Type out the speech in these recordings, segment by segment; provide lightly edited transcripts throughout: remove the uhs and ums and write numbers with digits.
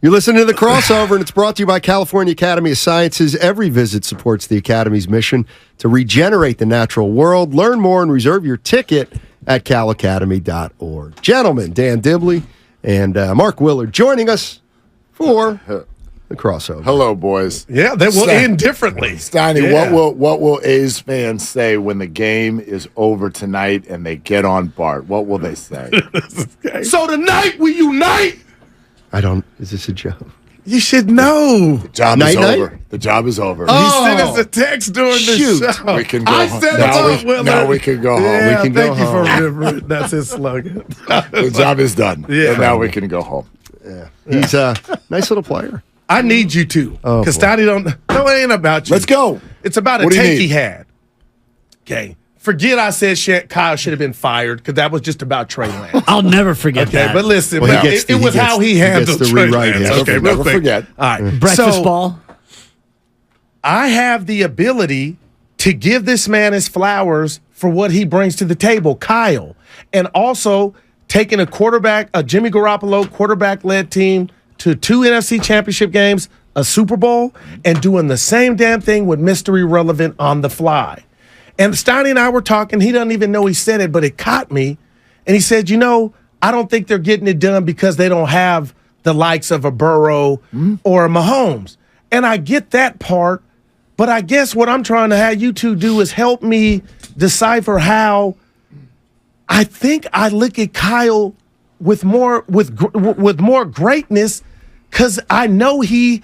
You're listening to The Crossover, and it's brought to you by California Academy of Sciences. Every visit supports the Academy's mission to regenerate the natural world. Learn more and reserve your ticket at calacademy.org. Gentlemen, Dan Dibley and Mark Willard joining us for The Crossover. Hello, boys. Yeah, they will end differently. Steiny, what will A's fans say when the game is over tonight and they get on Bart? What will they say? So tonight we unite. Is this a joke? You should know. The job is over. The job is over. Oh, he sent us a text during the show. We can go home. Now we can go home. Yeah, we can thank go you for home. remembering. That's his slogan. The job is done. Yeah. And now we can go home. Yeah. He's a nice little player. I need you to. Because Steiny don't. No, it ain't about you. Let's go. It's about a What do you take need? he had. Okay. Forget I said Kyle should have been fired because that was just about Trey Lance. I'll never forget Okay, that. but listen, Well, it was how he handled Trey rewrite Lance. it. Okay, real Never quick. forget. All right. Breakfast ball. I have the ability to give this man his flowers for what he brings to the table, Kyle, and also taking a Jimmy Garoppolo quarterback-led team to 2 NFC championship games, a Super Bowl, and doing the same damn thing with Mr. Irrelevant on the fly. And Steiny and I were talking. He doesn't even know he said it, but it caught me. And he said, I don't think they're getting it done because they don't have the likes of a Burrow or a Mahomes. And I get that part, but I guess what I'm trying to have you two do is help me decipher how I think I look at Kyle with more greatness because I know he's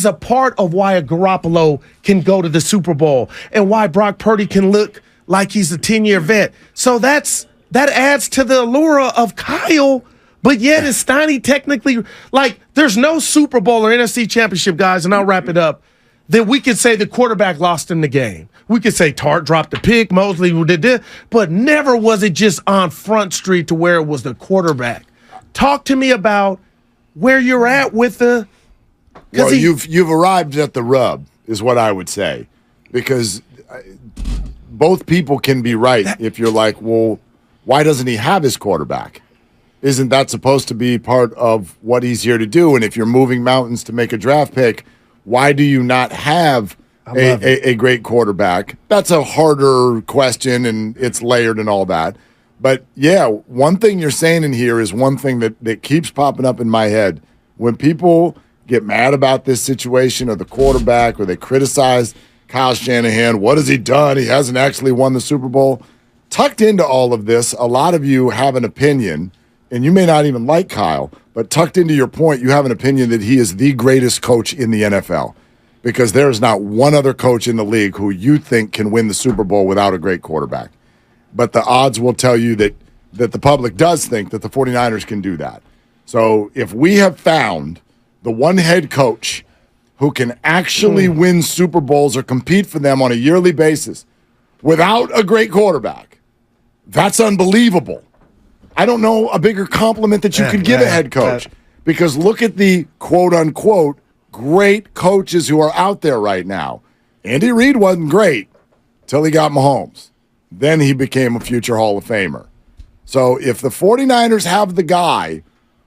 a part of why a Garoppolo can go to the Super Bowl and why Brock Purdy can look like he's a 10-year vet. So that adds to the allure of Kyle, but yet is Steiny technically, like, there's no Super Bowl or NFC championship, guys, and I'll wrap it up, that we could say the quarterback lost in the game. We could say Tart dropped the pick, Mosley did this, but never was it just on Front Street to where it was the quarterback. Talk to me about where you're at with the... Well, you've arrived at the rub, is what I would say, because both people can be right if you're like, well, why doesn't he have his quarterback? Isn't that supposed to be part of what he's here to do? And if you're moving mountains to make a draft pick, why do you not have a great quarterback? That's a harder question, and it's layered and all that. But, yeah, one thing you're saying in here is one thing that keeps popping up in my head. When people get mad about this situation or the quarterback or they criticize Kyle Shanahan, what has he done? He hasn't actually won the Super Bowl. Tucked into all of this, a lot of you have an opinion, and you may not even like Kyle, but tucked into your point, you have an opinion that he is the greatest coach in the NFL because there is not one other coach in the league who you think can win the Super Bowl without a great quarterback. But the odds will tell you that the public does think that the 49ers can do that. So if we have found the one head coach who can actually win Super Bowls or compete for them on a yearly basis without a great quarterback, that's unbelievable. I don't know a bigger compliment that you could give a head coach because look at the quote-unquote great coaches who are out there right now. Andy Reid wasn't great till he got Mahomes. Then he became a future Hall of Famer. So if the 49ers have the guy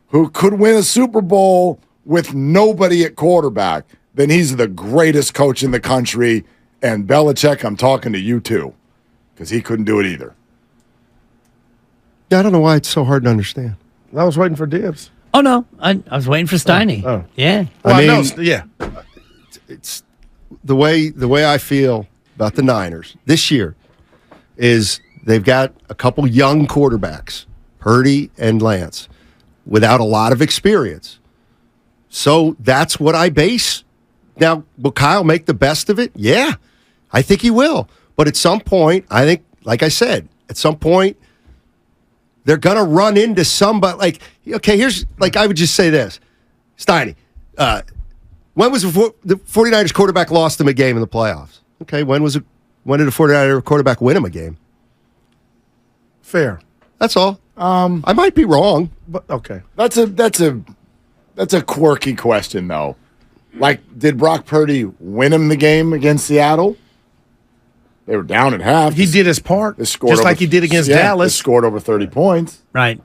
who could win a Super Bowl with nobody at quarterback, then he's the greatest coach in the country. And Belichick, I'm talking to you too, because he couldn't do it either. I don't know why it's so hard to understand. I was waiting for Dibs. Oh, no. I was waiting for Steiny. Oh. Yeah. Well, I I know, mean- yeah. It's the way I feel about the Niners this year is they've got a couple young quarterbacks, Purdy and Lance, without a lot of experience. So that's what I base. Now, will Kyle make the best of it? Yeah, I think he will. But at some point, I think, like I said, at some point, they're going to run into somebody. Like, okay, here's, like, I would just say this. Steiny, when was the 49ers quarterback lost them a game in the playoffs? Okay, when did a 49er quarterback win him a game? Fair. That's all. I might be wrong. But okay. That's a quirky question, though. Like, did Brock Purdy win him the game against Seattle? They were down at half. He did his part, They scored just over- like he did against They Dallas. scored over 30 points. Right.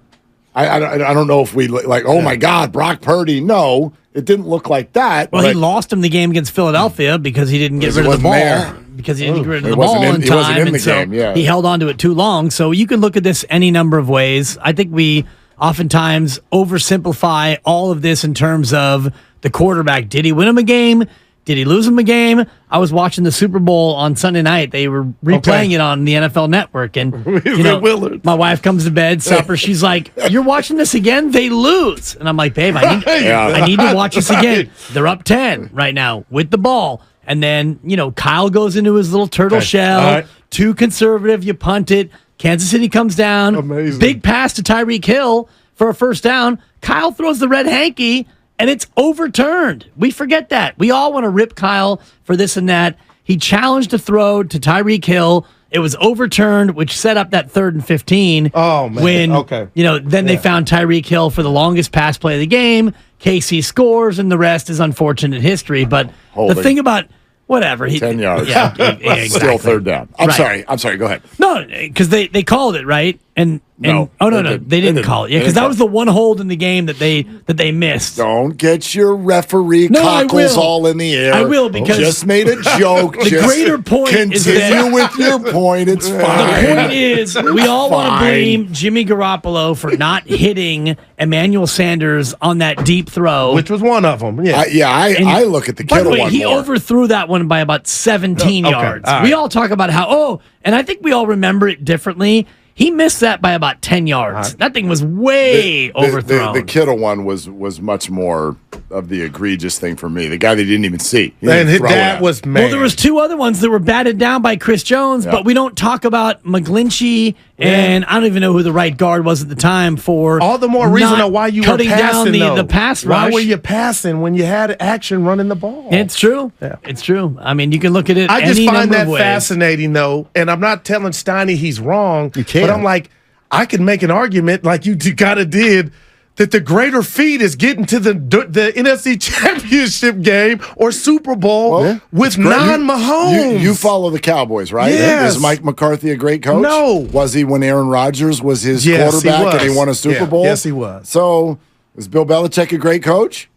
I don't know if we like, oh my God, Brock Purdy. No, it didn't look like that. Well, he lost him the game against Philadelphia because he didn't get rid of the ball. There. Because he didn't get rid of He the ball wasn't in he wasn't time. in the And so game, yeah. he held on to it too long. So you can look at this any number of ways. I think we oftentimes oversimplify all of this in terms of the quarterback. Did he win him a game? Did he lose him a game? I was watching the Super Bowl on Sunday night. They were replaying it on the NFL Network, and Willard. my wife comes to bed, supper. She's like, "You're watching this again? They lose." And I'm like, "Babe, I need to watch this again. They're up 10 right now with the ball." And then Kyle goes into his little turtle shell. All right. Too conservative. You punt it. Kansas City comes down. Amazing. Big pass to Tyreek Hill for a first down. Kyle throws the red hanky. And it's overturned. We forget that. We all want to rip Kyle for this and that. He challenged a throw to Tyreek Hill. It was overturned, which set up that 3rd and 15. Oh, man. When, Okay. then they found Tyreek Hill for the longest pass play of the game. KC scores, and the rest is unfortunate history. But Holding. the thing about whatever. 10 yards. Yeah, exactly. Still 3rd down. I'm Right. sorry. Go ahead. No, because they called it, right? And No, they didn't call it. Yeah, because that was the one hold in the game that they missed. Don't get your referee No, I cockles will. all in the air. I will, because just made a joke. the Just greater point is continue that- with your point. It's fine. The point is, we all want to Fine. blame Jimmy Garoppolo for not hitting Emmanuel Sanders on that deep throw. Which was one of them. Yeah. I look at the By the Kittle way, one he more. overthrew that one by about 17 Okay, yards. all right. We all talk about how, and I think we all remember it differently. He missed that by about 10 yards. That thing was way overthrown. The Kittle one was much more of the egregious thing for me. The guy they didn't even see. He And didn't throw it that at was him. man. Well, there was 2 other ones that were batted down by Chris Jones, but we don't talk about McGlinchey, and I don't even know who the right guard was at the time for all the more reason not of why you were cutting passing down though. the pass rush. Why were you passing when you had action running the ball? It's true. Yeah. It's true. I mean, you can look at it I just any find number that of ways. fascinating, though, and I'm not telling Steiny he's wrong. You can't. But I'm like, I could make an argument like you kind of did that the greater feat is getting to the NFC Championship game or Super Bowl with non-Mahomes. You follow the Cowboys, right? Yes. Is Mike McCarthy a great coach? No. Was he when Aaron Rodgers was his Yes, quarterback he and he was. won a Super Yeah. Bowl? Yes, he was. So is Bill Belichick a great coach?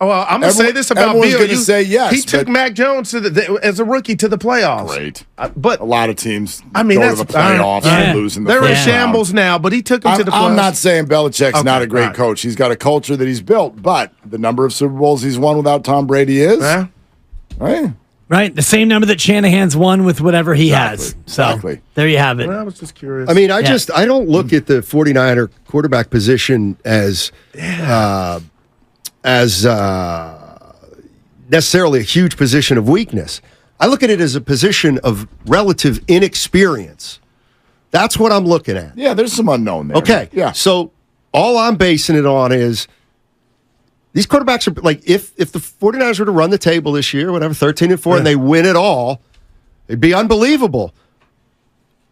Oh, well, I'm going to say this about everyone's Bill. gonna say yes, He took but- Mac Jones to as a rookie to the playoffs. Great. But A lot of teams I mean, go to that's the playoffs Yeah. and lose in the they're in first round. shambles now, but he took them to the playoffs. I'm not saying Belichick's not a great all right. coach. He's got a culture that he's built, but the number of Super Bowls he's won without Tom Brady is Yeah. right. Right? The same number that Shanahan's won with whatever he has. So Exactly. there you have it. I was just curious. I mean, I don't look at the 49er quarterback position as necessarily a huge position of weakness. I look at it as a position of relative inexperience. That's what I'm looking at. Yeah, there's some unknown there. Okay. Yeah. So all I'm basing it on is these quarterbacks are like, if the 49ers were to run the table this year, whatever, 13-4, and they win it all, it'd be unbelievable.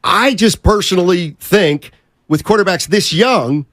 I just personally think with quarterbacks this young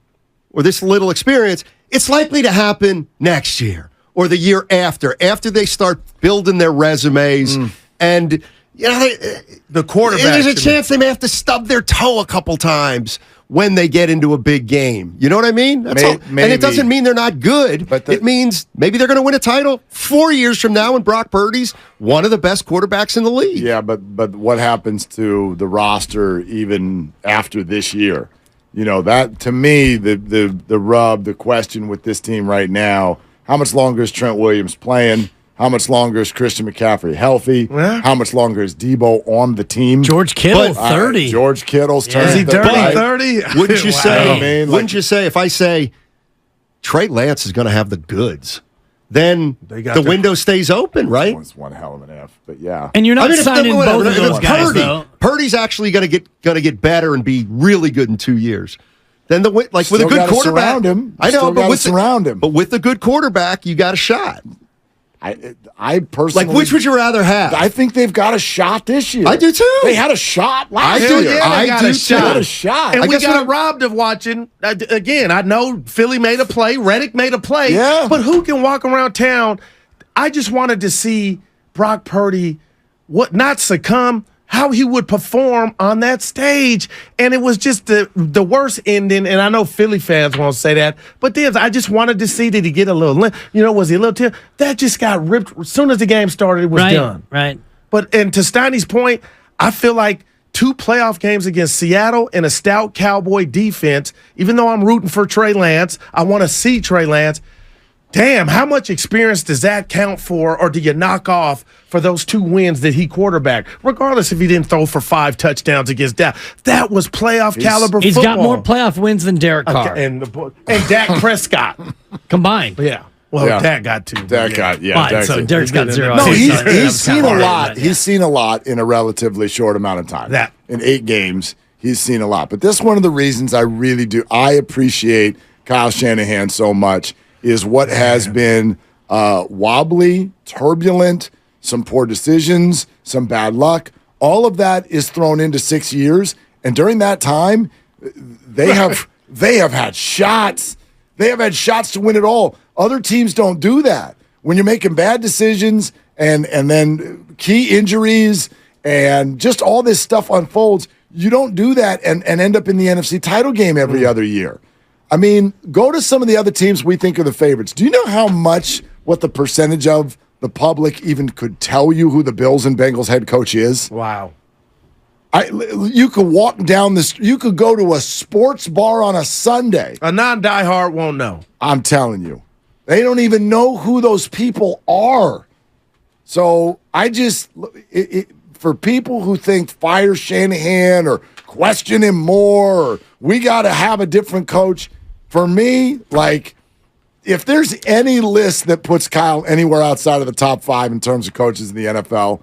or this little experience, it's likely to happen next year or the year after they start building their resumes. And the quarterback. there's a chance they may have to stub their toe a couple times when they get into a big game. You know what I mean? That's all. And maybe. it doesn't mean they're not good. But it means maybe they're going to win a title 4 years from now when Brock Purdy's one of the best quarterbacks in the league. Yeah, but what happens to the roster even after this year? You know, that to me, the rub, the question with this team right now, how much longer is Trent Williams playing? How much longer is Christian McCaffrey healthy? Yeah. How much longer is Debo on the team? George Kittle, 30. George Kittle's Yeah. turning. Is he dirty 30. 30? Wouldn't you Wow. say? You know what I mean? Like- Wouldn't you say if I say Trey Lance is going to have the goods, then They got the the- window stays open, right? It's one hell of an F, but yeah. And you're not if signing whatever, both of if those it's guys, Purdy, though. Purdy's actually going to get better and be really good in 2 years. Then with a Still good gotta quarterback, surround him. I know, Still but gotta with surround him. But with a good quarterback, you got a shot. I personally Like, which would you rather have? I think they've got a shot this year. I do too. They had a shot last Hell year. yeah, they I got do a too. shot. They had a shot. And I we guess got what robbed of watching. Again, I know Philly made a play, Reddick made a play, Yeah. but who can walk around town? I just wanted to see Brock Purdy not succumb. how he would perform on that stage. And it was just the worst ending. And I know Philly fans won't say that, but Dibs, I just wanted to see, did he get a little, was he a little tear? That just got ripped. As soon as the game started, it was done. Right. But, and to Steiny's point, I feel like 2 playoff games against Seattle and a stout Cowboy defense, even though I'm rooting for Trey Lance, I want to see Trey Lance. Damn, how much experience does that count for, or do you knock off for those 2 wins that he quarterbacked, regardless if he didn't throw for 5 touchdowns against Dak? That was playoff caliber He's football. got more playoff wins than Derek Carr. And Dak Prescott. Combined. Yeah. Well, Dak got 2. Dak got, Fine, so Derek's got 0. No, he's That's seen kinda a lot. hard, He's seen a lot in a relatively short amount of time. In 8 games, he's seen a lot. But this is one of the reasons I really do. I appreciate Kyle Shanahan so much. Is what has been wobbly, turbulent, some poor decisions, some bad luck. All of that is thrown into 6 years, and during that time, they have had shots. They have had shots to win it all. Other teams don't do that. When you're making bad decisions and then key injuries and just all this stuff unfolds, you don't do that and end up in the NFC title game every other year. I mean, go to some of the other teams we think are the favorites. Do you know what the percentage of the public even could tell you who the Bills and Bengals head coach is? Wow. You could walk down this. You could go to a sports bar on a Sunday. A non-diehard won't know. I'm telling you. They don't even know who those people are. So for people who think fire Shanahan or question him more or we got to have a different coach, for me, like, if there's any list that puts Kyle anywhere outside of the top 5 in terms of coaches in the NFL,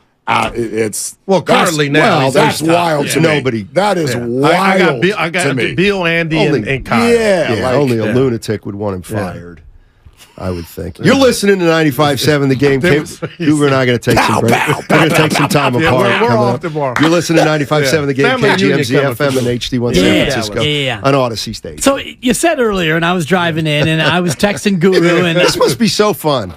it's currently now. Well, that's wild to nobody. Me. That is wild. I got to me. Bill, Andy, and Kyle. Only a lunatic would want him fired. I would think. You're listening to 95.7 The Game. Guru and I are going to take some break. We're going to take some time apart. We're off tomorrow. You're listening to 95.7 The Game, KGMZ FM and HD1 San Francisco on Odyssey Station. So you said earlier, and I was driving in, and I was texting Guru, and this must be so fun.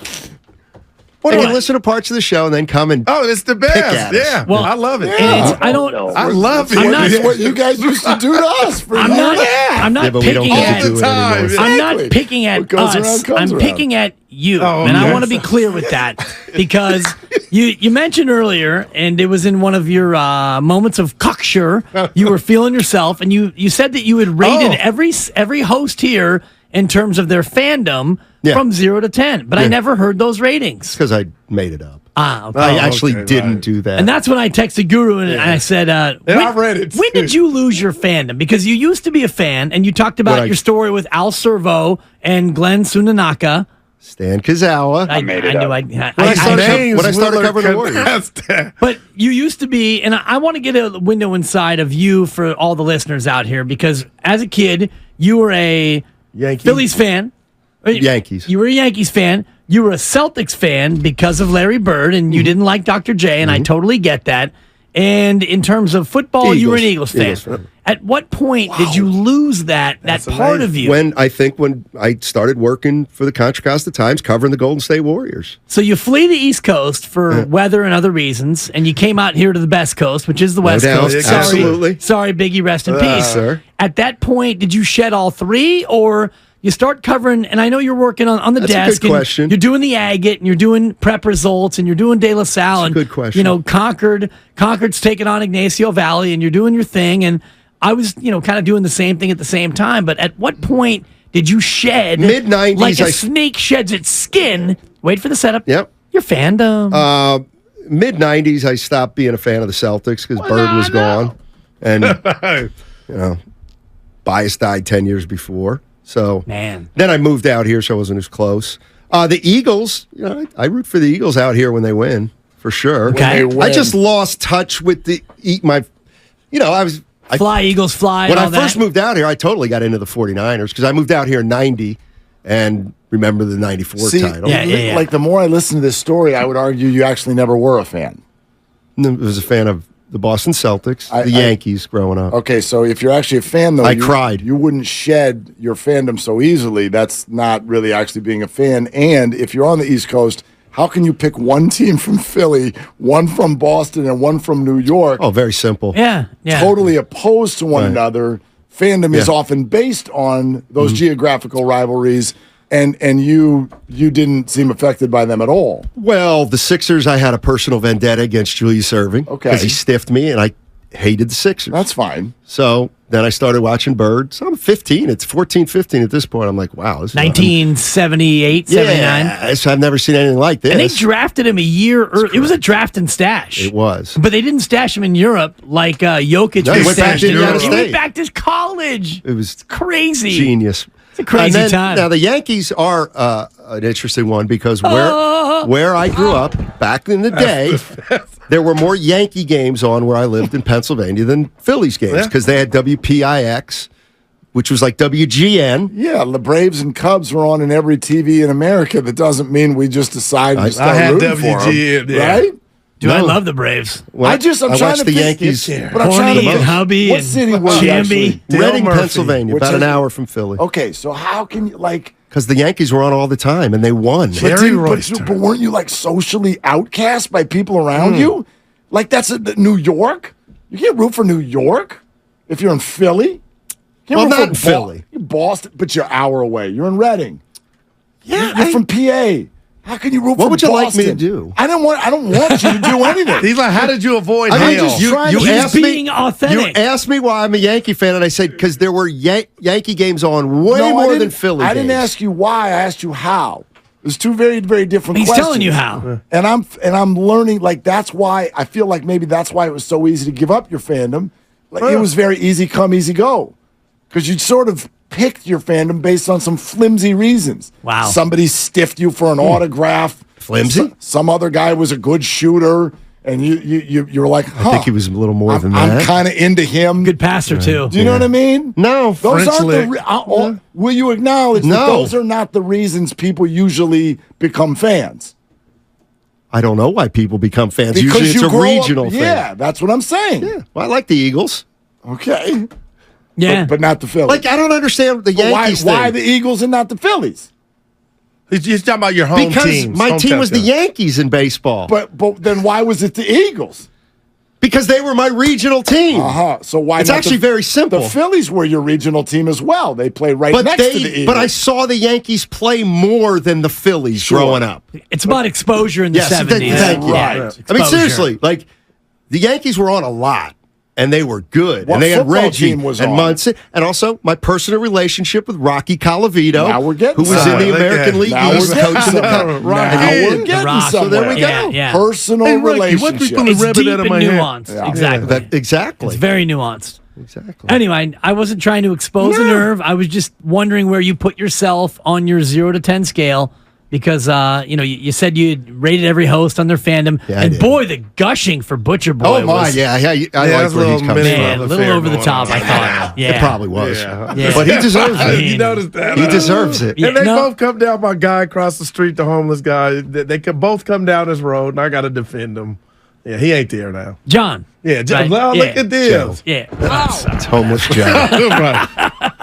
They can listen to parts of the show and then come and it's the best. Yeah, well, I love it. Yeah. I love it. It's what you guys used to do to us. I'm not picking at all the time. I'm not picking at us. I'm picking at you, and I want to be clear with that because you mentioned earlier, and it was in one of your moments of cocksure. You were feeling yourself, and you said that you had rated every host here in terms of their fandom from 0 to 10, but I never heard those ratings. Because I made it up. Okay. I actually didn't do that. And that's when I texted Guru and I said, I read it. When did you lose your fandom? Because you used to be a fan, and you talked about your story with Al Servo and Glenn Sunanaka. Stan Kazawa. I made it up. When I started covering the Warriors. But you used to be, and I want to get a window inside of you for all the listeners out here, because as a kid, you were a Phillies fan. Yankees. You were a Yankees fan. You were a Celtics fan because of Larry Bird, and you didn't like Dr. J, and I totally get that. And in terms of football, you were an Eagles fan. At what point did you lose that part of you? When I started working for the Contra Costa Times, covering the Golden State Warriors. So you flee the East Coast for weather and other reasons, and you came out here to the Best Coast, which is the West Coast. Absolutely. Sorry, Biggie, rest in peace. Sir. At that point, did you shed all 3, or you start covering, and I know you're working on the desk. That's a good question. You're doing the Agate, and you're doing prep results, and you're doing De La Salle. That's a good question. Concord's taking on Ignacio Valley, and you're doing your thing, and I was, kind of doing the same thing at the same time. But at what point did you shed, mid-90s, like a snake sheds its skin? Wait for the setup. Yep. Your fandom. Mid-90s, I stopped being a fan of the Celtics because Bird was gone, and Bias died 10 years before. So then I moved out here, so I wasn't as close. The Eagles, I root for the Eagles out here when they win, for sure. Okay. I just lost touch with Fly, Eagles, fly. When I first moved out here, I totally got into the 49ers because I moved out here in 90 and remember the 94 title. Yeah. Like, the more I listen to this story, I would argue you actually never were a fan. I was a fan of the Boston Celtics, the Yankees growing up. Okay, so if you're actually a fan, though, I cried. You wouldn't shed your fandom so easily. That's not really actually being a fan. And if you're on the East Coast, How can you pick one team from Philly, one from Boston, and one from New York? Oh, very simple. Yeah. Totally opposed to one another. Fandom is often based on those geographical rivalries, and you didn't seem affected by them at all. Well, the Sixers, I had a personal vendetta against Julius Erving because he stiffed me, and I hated the Sixers. That's fine. So then I started watching Birds. I'm 15. It's 14, 15 at this point. I'm like, wow. This is 1978, 79. Yes, I've never seen anything like this. And they drafted him a year early. It was a draft and stash. It was. But they didn't stash him in Europe like Jokic No, he was went back stashed to in Indiana Europe. He State. went back to college. It was Crazy. genius. It's a crazy time. Now, the Yankees are an interesting one because where I grew up back in the day, there were more Yankee games on where I lived in Pennsylvania than Phillies games because they had WPIX, which was like WGN. Yeah, the Braves and Cubs were on in every TV in America. That doesn't mean we just decided to start I had rooting for WGN, them, yeah. right? Dude, I love the Braves. Well, I'm trying watched to the think, Yankees. but I'm trying to Horny and Hubby what and city were you Chamby. actually? Reading, Murphy, Pennsylvania, which about is- an hour from Philly. Okay, so how can you like? Because the Yankees were on all the time and they won. Jerry But, Royster. but weren't you like socially outcast by people around you? Like that's New York. You can't root for New York if you're in Philly. You Well, can't root not for in Philly. You're Boston, but you're an hour away. You're in Reading. Yeah, You're from PA. How can you root for What would you like Boston? me to do? I don't want you to do anything. He's like, how did you avoid I mean, hell? just trying to- He's asked me- being authentic. You asked me why I'm a Yankee fan, and I said because there were Yankee games on way No, I more didn't- than Philly I didn't games. ask you why. I asked you how. There's two very, very different He's questions. telling you how. And I'm learning, like, that's why I feel like maybe that's why it was so easy to give up your fandom. Like, it was very easy come, easy go. Because you sort of picked your fandom based on some flimsy reasons. Wow. Somebody stiffed you for an autograph. Flimsy? Some other guy was a good shooter, and you're like, huh. I think he was a little more than I'm that. kind of into him. Good passer, too. Do you know what I mean? No, Those French aren't lick. will you acknowledge that No. those are not the reasons people usually become fans? I don't know why people become fans. Because Usually it's you a grow up- regional thing. Yeah, that's what I'm saying. Yeah. Well, I like the Eagles. Okay. Yeah. But not the Phillies. Like, I don't understand the But Yankees why thing. the Eagles and not the Phillies? He's talking about your home Because teams. my team hometown was the teams. Yankees in baseball. But then why was it the Eagles? Because they were my regional team. So why It's not actually very simple. The Phillies were your regional team as well. They play right But next to the Eagles. but I saw the Yankees play more than the Phillies growing up. It's about exposure in the Yes, 70s. thank you. Right. I mean, Exposure. seriously, like the Yankees were on a lot, and they were good, What and they had football Reggie team was and on? Munson, and also my personal relationship with Rocky Colavito, Now we're getting who was in somewhere. the American League Now East, we're getting coaching the somewhere. Rocky. Now we're The getting Rock. somewhere. So there we go. Yeah, yeah. Personal Hey, Ricky, what we relationship. pulling It's ribbon deep out of and my hair? nuanced. Yeah. Exactly. Exactly. It's very nuanced. Exactly. Anyway, I wasn't trying to expose a nerve. I was just wondering where you put yourself on your 0 to 10 scale because, you said you rated every host on their fandom. Yeah, I and did. boy, the gushing for Butcher Boy Oh my, was yeah, I like that's a where he's little coming mini- from. man, a little affair over the going top, on. I thought. Yeah. It probably was, Yeah. but he deserves I it. mean, You noticed that? He deserves it. Yeah. And they No. both come down. My guy across the street, the homeless guy. They could both come down this road, and I got to defend him. Yeah, he ain't there now. John. Yeah, Right. look Yeah. at this. Yeah. It's homeless Joe. Right.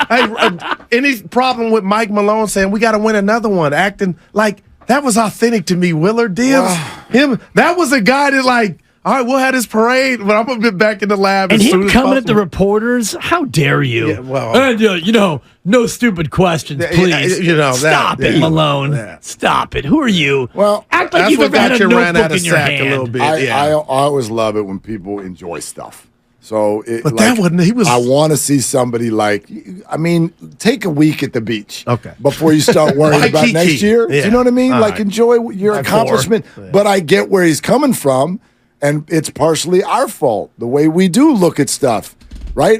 Hey, any problem with Mike Malone saying we got to win another one? Acting like that was authentic to me. Willard Dibs, him. That was a guy that like. All right, we'll have this parade, but I'm gonna be back in the lab And as soon him as coming at the possible. reporters, how dare you? Yeah, well- and, no stupid questions, Yeah, please. that- Stop it, yeah. Malone. Yeah. Stop it. Who are you? Well, act like That's you've what ever had got a you ran notebook out of in your sack hand. a little bit. I yeah. always love it when people enjoy stuff. So, But that wasn't- he was- I want to see somebody like. I mean, take a week at the beach. Okay. Before you start worrying about Waikiki. next year. Yeah. Do you know what I mean? All Like right. enjoy your accomplishment. But I get where he's coming from, and it's partially our fault the way we do look at stuff. Right?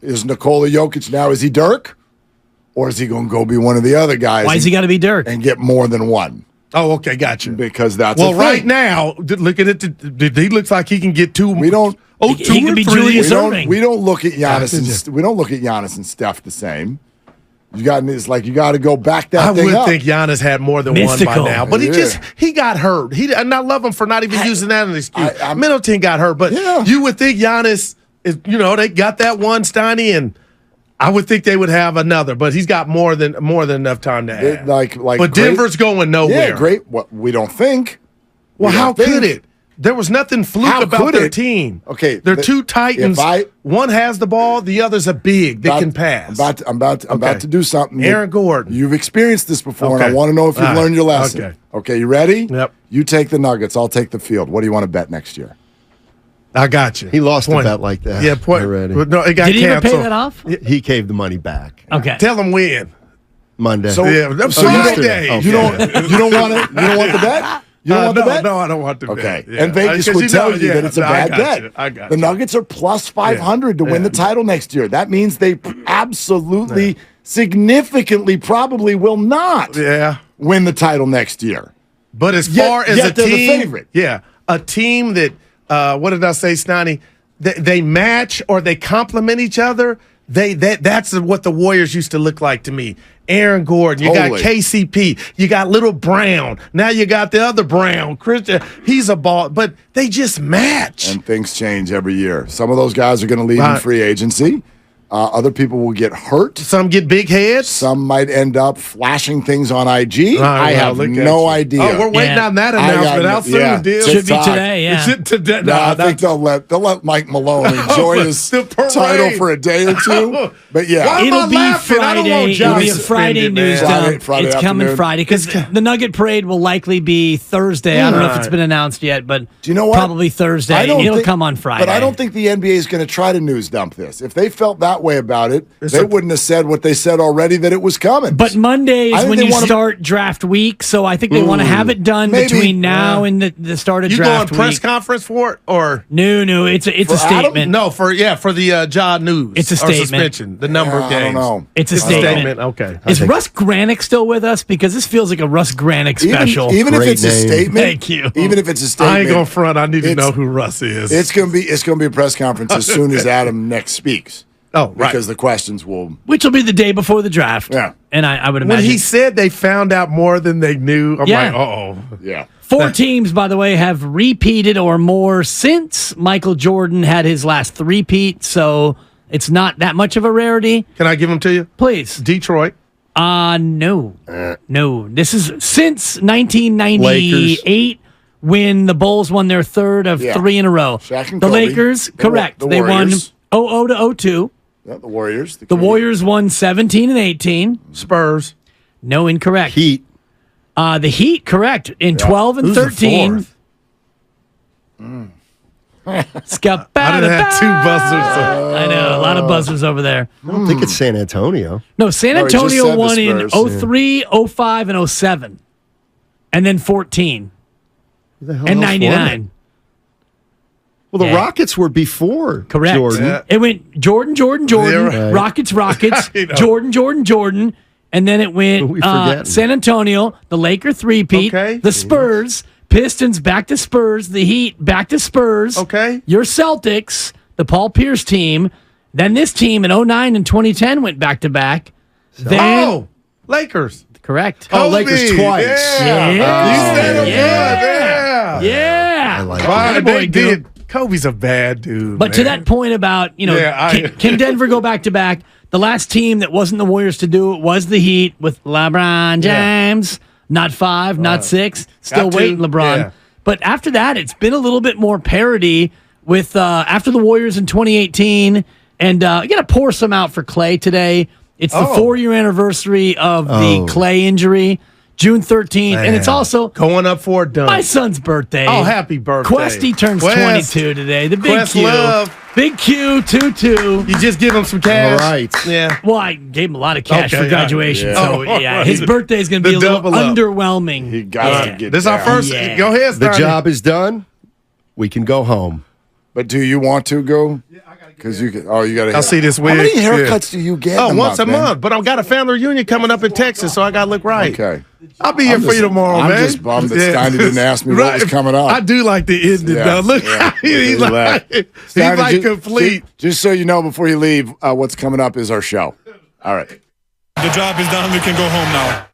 Is Nikola Jokic now? Is he Dirk, or is he going to go be one of the other guys? Why has he got to be Dirk? and get more than one? Oh, okay, got you. Because that's Well, a thing. right now, looking at he looks like he can get two. We don't. Oh, He two could or be three. Julius We Erving. don't look at Giannis and we don't look at Giannis and Steph the same. It's like you got to go back that I thing would up. think Giannis had more than Mystical. one by now, but Yeah. he got hurt. And I love him for not even using that as an excuse. I'm- Middleton got hurt, but Yeah. you would think Giannis is. They got that one Steiny, and I would think they would have another, but he's got more than enough time to add. But Denver's going nowhere. Yeah, great. What we don't think. Well, how could it? There was nothing fluke about their team. Okay, they're two titans. One has the ball, the other's a big that can pass. I'm about to do something. Aaron Gordon. You've experienced this before, and I want to know if you've learned your lesson. Okay, you ready? Yep. You take the Nuggets. I'll take the field. What do you want to bet next year? I got you. He lost a bet like that. Yeah, point. Already. No, it got Did he ever canceled. pay that off? He gave the money back. Okay. Tell him when. Monday. So Friday. You don't want the bet? You don't want the bet? No, I don't want the bet. Okay. Yeah. And Vegas would tell you that it's a bad bet. I got the Nuggets are plus 500 to win the title next year. That means they absolutely, significantly, probably will not win the title next year. But as far as a they're team, the favorite. A team that, what did I say, Steiny? They match or they complement each other. That's what the Warriors used to look like to me. Aaron Gordon, you got KCP, you got Little Brown. Now you got the other Brown, Christian. He's a ball, but they just match. And things change every year. Some of those guys are going to leave in free agency. Other people will get hurt. Some get big heads. Some might end up flashing things on IG. I have no idea. Oh, we're waiting on that announcement. How soon, Dibs? Should be today, Is it today? No, I think they'll let Mike Malone enjoy his title for a day or two. But Why it'll am I be laughing? I don't want Friday. John It'll be a suspended, Friday man. news dump. Friday It's coming afternoon. Friday because the Nugget Parade will likely be Thursday. I don't know if it's been announced yet, but do you know what? Probably Thursday. It'll come on Friday. But I don't think the NBA is going to try to news dump this. If they felt that way about it, they wouldn't have said what they said already that it was coming. But Monday is when you start draft week, so I think they want to have it done between now and the start of draft week. You going press conference for it or no? It's a statement. Adam? No, for the Ja news. It's a statement. Suspension. The number of games. I don't know. It's a statement. Okay. Is Russ Granick still with us? Because this feels like a Russ Granick special. Even if it's a statement. Thank you. Even if it's a statement. I ain't going front. I need to know who Russ is. It's gonna be a press conference as soon as Adam next speaks. Oh, right. Because the questions will... Which will be the day before the draft. Yeah. And I would imagine. When he said they found out more than they knew, I'm like, uh-oh. Yeah. 4 teams, by the way, have repeated or more since Michael Jordan had his last three-peat, so it's not that much of a rarity. Can I give them to you? Please. Detroit. No. No. This is since 1998 Lakers. when the Bulls won their third of 3 in a row. Shaq and the Kobe. Lakers, correct. The they won Warriors. 00 to 02. Yeah, the Warriors. The Warriors won 17 and 18. Spurs. No, incorrect. Heat. The Heat, correct. In 12 and Who's the 13. fourth? I I done had 2 buzzers. I know, a lot of buzzers over there. I don't think it's San Antonio. No, San No, he just Antonio said the won in Spurs, 03, 05, and 07. And then 14 Who the hell and else won it? 99. Well, the Yeah. Rockets were before Correct. Jordan. Yeah. It went Jordan, Yeah, right. Rockets, You know. Jordan, and then it went We forgetting. San Antonio, the Laker three-peat, Okay. the Spurs, Pistons back to Spurs, the Heat back to Spurs. Okay. Your Celtics, the Paul Pierce team, then this team in 09 and 2010 went back to back. Then Lakers. correct. Oh, Lakers Kobe. twice. Yeah. Yeah. You said it Yeah. good. Yeah. I like Why Good they boy, Goop. did. Kobe's a bad dude. But to man. that point about, can Denver go back to back? The last team that wasn't the Warriors to do it was the Heat with LeBron James. Not 5, not 6. Still got waiting, 2. LeBron. Yeah. But after that, it's been a little bit more parity with after the Warriors in 2018. And you got to pour some out for Clay today. It's the 4-year anniversary of the Clay injury, June 13th. And it's also going up for a dunk. my son's birthday. Oh, happy birthday. Questy turns Quest. 22 today. The big Quest Q. love. Big Q, 2-2. You just give him some cash. All right. Yeah. Well, I gave him a lot of cash Okay, for graduation, yeah. so Oh, yeah, right. his birthday is going to be The a little double up. underwhelming. He got to get This is our down. first. Yeah. Go ahead, The Steiny. job is done. We can go home. But do you want to go? Because you got to. I'll see this How wig. many haircuts do you get? Oh, in once a man? month. But I've got a family reunion coming up in Texas, so I got to look right. Okay. I'll be here for you tomorrow, I'm man. just bummed that Steiny didn't ask me what was coming up. I do like the ending, Yeah, though. Look, yeah. he's like Steiny, complete. Just so you know, before you leave, what's coming up is our show. All right. The job is done. We can go home now.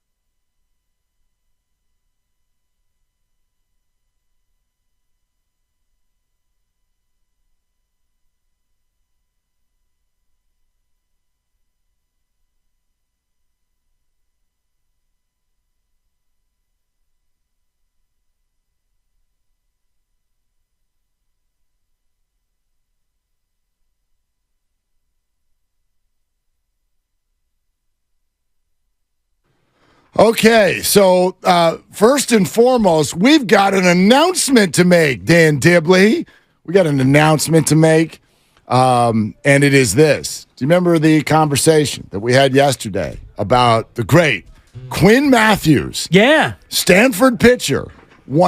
Okay, so first and foremost, we've got an announcement to make, Dan Dibley. We got an announcement to make, and it is this. Do you remember the conversation that we had yesterday about the great Quinn Matthews? Yeah. Stanford pitcher. Won